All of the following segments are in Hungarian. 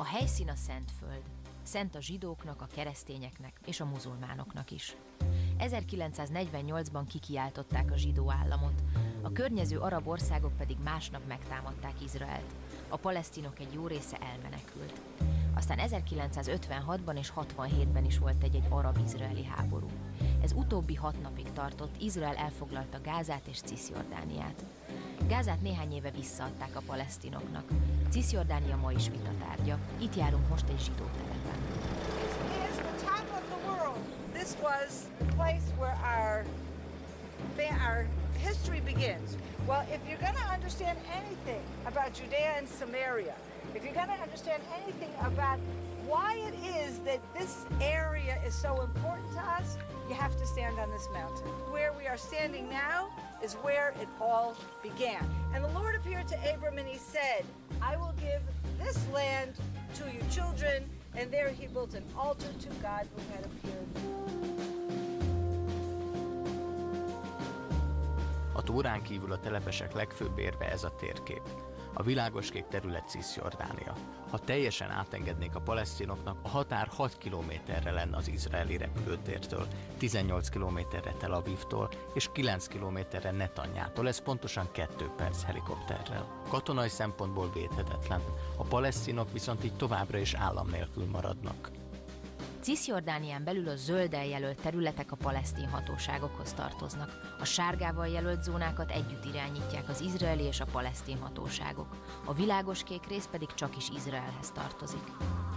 A helyszín a Szentföld. Szent a zsidóknak, a keresztényeknek és a muzulmánoknak is. 1948-ban kikiáltották a zsidó államot, a környező arab országok pedig másnap megtámadták Izraelt. A palesztinok egy jó része elmenekült. Aztán 1956-ban és 67-ben is volt egy arab-izraeli háború. Ez utóbbi 6 napig tartott, Izrael elfoglalta Gázát és Ciszjordániát. Gázát néhány éve visszaadták a palesztinoknak. Ciszjordánia ma is vitatárgya. Itt járunk most egy zsidó telepen. This was the place where our history begins. Well, if you're going to understand anything about Judea and Samaria, if you're going to understand anything about why it is that this area is so important to us, you have to stand on this mountain. Where we are standing now is where it all began. And the Lord appeared to Abram and he said, I will give this land to your children. And there he built an altar to God who had appeared. A Tórán kívül a telepesek legfőbb érve ez a térkép. A világoskék terület Ciszjordánia. Ha teljesen átengednék a palesztinoknak, a határ 6 kilométerre lenne az izraeli repülőtértől, 18 kilométerre Tel Avivtól és 9 kilométerre Netanyától, ez pontosan 2 perc helikopterrel. Katonai szempontból védhetetlen, a palesztinok viszont így továbbra is állam nélkül maradnak. Ciszjordánián belül a zölddel jelölt területek a palesztin hatóságokhoz tartoznak. A sárgával jelölt zónákat együtt irányítják az izraeli és a palesztin hatóságok. A világoskék rész pedig csak is Izraelhez tartozik.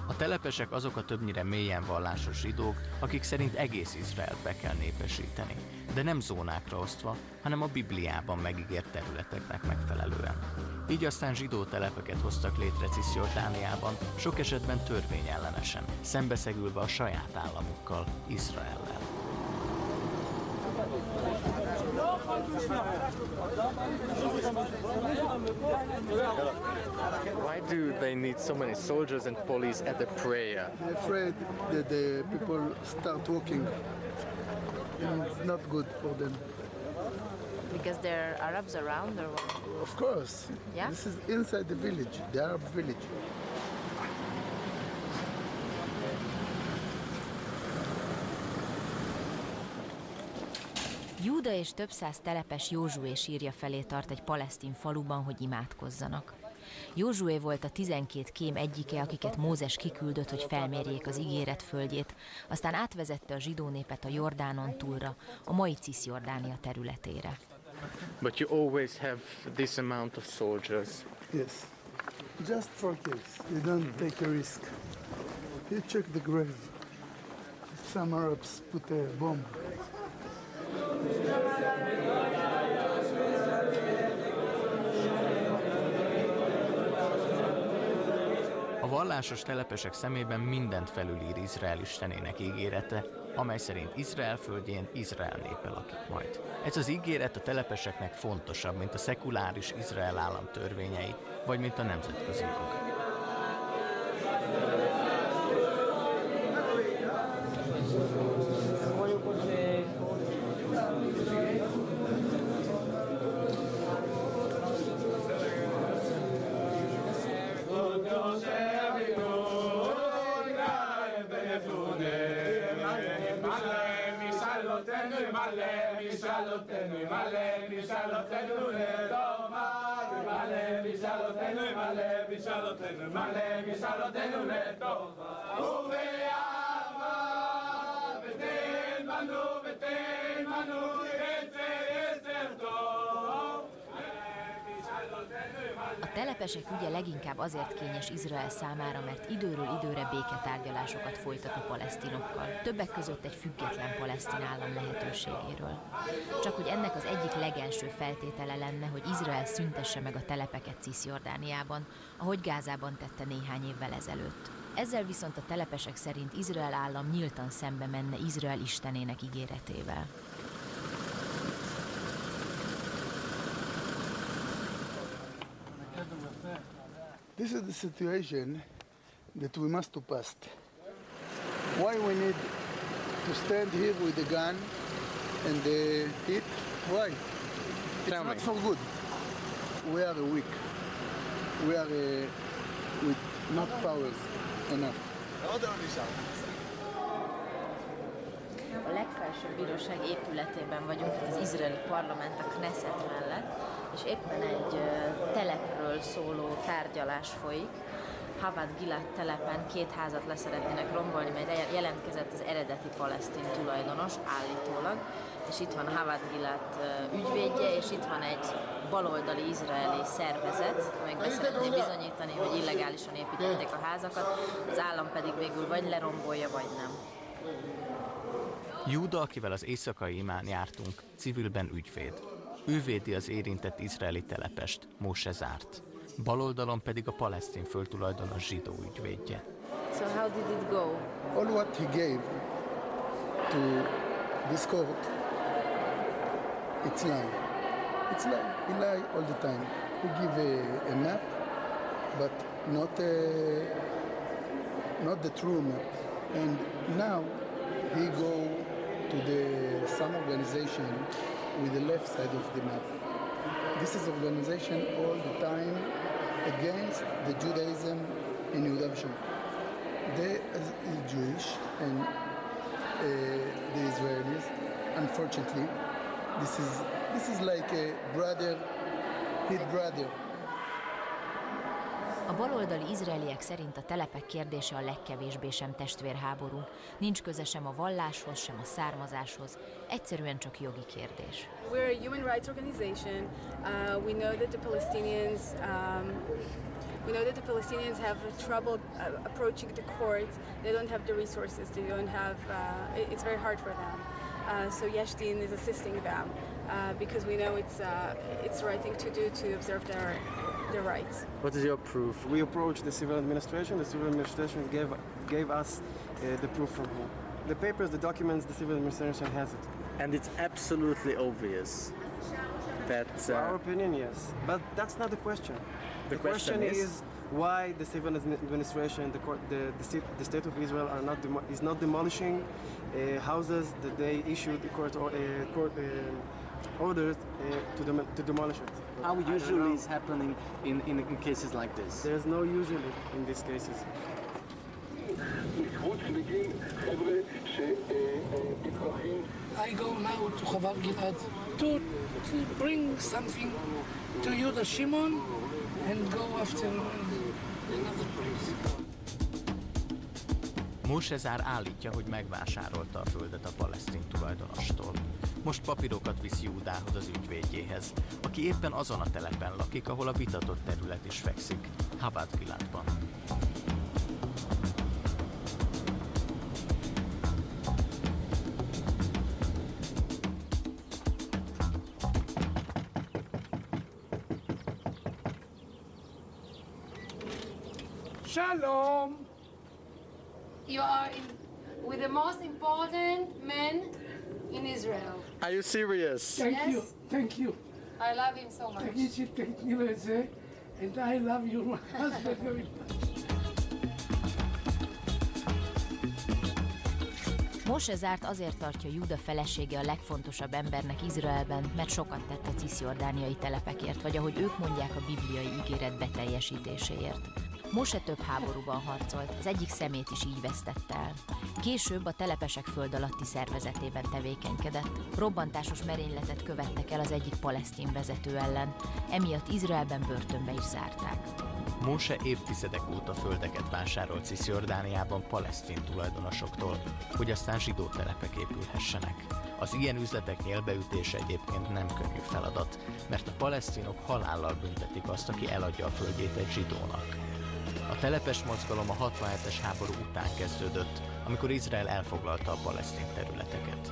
A telepesek azok a többnyire mélyen vallásos zsidók, akik szerint egész Izraelt be kell népesíteni, de nem zónákra osztva, hanem a Bibliában megígért területeknek megfelelően. Így aztán zsidó telepeket hoztak létre Ciszjordániában, sok esetben törvényellenesen, szembeszegülve a saját államukkal, Izraellel. Why do they need so many soldiers and police at the prayer? They're afraid that the people start walking, and it's not good for them. Because there are Arabs around or what? Of course. Yeah? This is inside the village, the Arab village. Júda és több száz telepes Józsué sírja felé tart egy palesztin faluban, hogy imádkozzanak. Józsué volt a 12 kém egyike, akiket Mózes kiküldött, hogy felmérjék az ígéret földjét, aztán átvezette a zsidó népet a Jordánon túlra, a mai Ciszjordánia területére. But you always have this amount of soldiers. Yes. Just for kids. You don't take a risk. You check the grave. Some Arabs put a bomb. A vallásos telepesek szemében mindent felülír Izrael istenének ígérete, amely szerint Izrael földjén Izrael népe lakik majd. Ez az ígéret a telepeseknek fontosabb, mint a szekuláris Izrael állam törvényei, vagy mint a nemzetközi jog. A telepesek ügye leginkább azért kényes Izrael számára, mert időről időre béketárgyalásokat folytat a palesztinokkal, többek között egy független palesztin állam lehetőségéről. Csak hogy ennek az egyik legelső feltétele lenne, hogy Izrael szüntesse meg a telepeket Ciszjordániában, ahogy Gázában tette néhány évvel ezelőtt. Ezzel viszont a telepesek szerint Izrael állam nyíltan szembe menne Izrael istenének ígéretével. This is the situation that we must pass. Why we need to stand here with the gun and the heat? Why? It's not for good. We are weak. We are with not powers. enough. A legfelsőbb bíróság épületében vagyunk, az izraeli parlament, a Knesset mellett, és éppen egy telepről szóló tárgyalás folyik. Havad Gilad telepen 2 házat leszeretnének rombolni, melyre jelentkezett az eredeti palesztin tulajdonos állítólag, és itt van Havad Gilad ügyvédje, és itt van egy baloldali izraeli szervezet, amelyik be szeretné bizonyítani, hogy illegálisan építették a házakat, az állam pedig végül vagy lerombolja, vagy nem. Júda, akivel az éjszakai imán jártunk, civilben ügyvéd. Ő védi az érintett izraeli telepest, Móse Zárt. Baloldalon pedig a palesztin földtulajdonos zsidó ügyvédje. So how did it go? All what he gave to this court, it's lie. It's lie. He lie all the time. He give a map, but not the true map. And now he go to some organization with the left side of the map. This is organization all the time against the Judaism in Yehuda v'Shamron. They are Jewish and the Israelis. Unfortunately, this is like a brother, his brother. A baloldali izraeliek szerint a telepek kérdése a legkevésbé sem testvérháború. Nincs köze sem a valláshoz, sem a származáshoz. Egyszerűen csak jogi kérdés. We're a human rights organization. We know that the Palestinians have trouble approaching the courts. They don't have the resources. They don't have. It's very hard for them. So Yesh Din is assisting them because we know it's the right thing to do to observe their rights. What is your proof? We approached the civil administration. The civil administration gave us the proof from home. The papers, the documents, the civil administration has it. And it's absolutely obvious that... In our opinion, yes. But that's not the question. The question is why the civil administration, the state of Israel is not demolishing houses that they issued court orders to demolish it. How usually is happening in cases like this? There's no usually in these cases. I go now to Havad Gilad to bring something to Yehuda Shimon and go after another place. Móse Zár állítja, hogy megvásárolta a földet a palesztin tulajdonostól. Most papírokat visz Júdához, az ügyvédjéhez, aki éppen azon a telepen lakik, ahol a vitatott terület is fekszik, Havad Giladban. Shalom! You are with the most important man in Israel. Are you serious? Thank you. I love him so much. And I love your husband very much. Móse Zárt azért tartja Júda felesége a legfontosabb embernek Izraelben, mert sokat tett a ciszjordániai telepekért, vagy ahogy ők mondják, a bibliai ígéret beteljesítéséért. Móse több háborúban harcolt, az egyik szemét is így vesztette el. Később a telepesek föld alatti szervezetében tevékenykedett, robbantásos merényletet követtek el az egyik palesztin vezető ellen, emiatt Izraelben börtönbe is zárták. Móse évtizedek óta földeket vásárolt Ciszjordániában palesztin tulajdonosoktól, hogy aztán zsidó telepek épülhessenek. Az ilyen üzletek nyélbeütése egyébként nem könnyű feladat, mert a palesztinok halállal büntetik azt, aki eladja a földjét egy zsidónak. A telepes mozgalom a 67-es háború után kezdődött, amikor Izrael elfoglalta a palesztin területeket.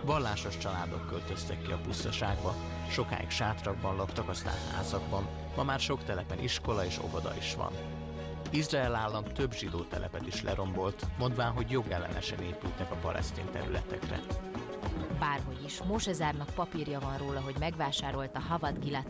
Vallásos családok költöztek ki a pusztaságba, sokáig sátrakban laktak, aztán házakban, ma már sok telepen iskola és óvoda is van. Izrael állam több zsidó telepet is lerombolt, mondván, hogy jogellenesen épültek a palesztin területekre. Bárhogy is, Móse Zárnak papírja van róla, hogy megvásárolta Havad Gilad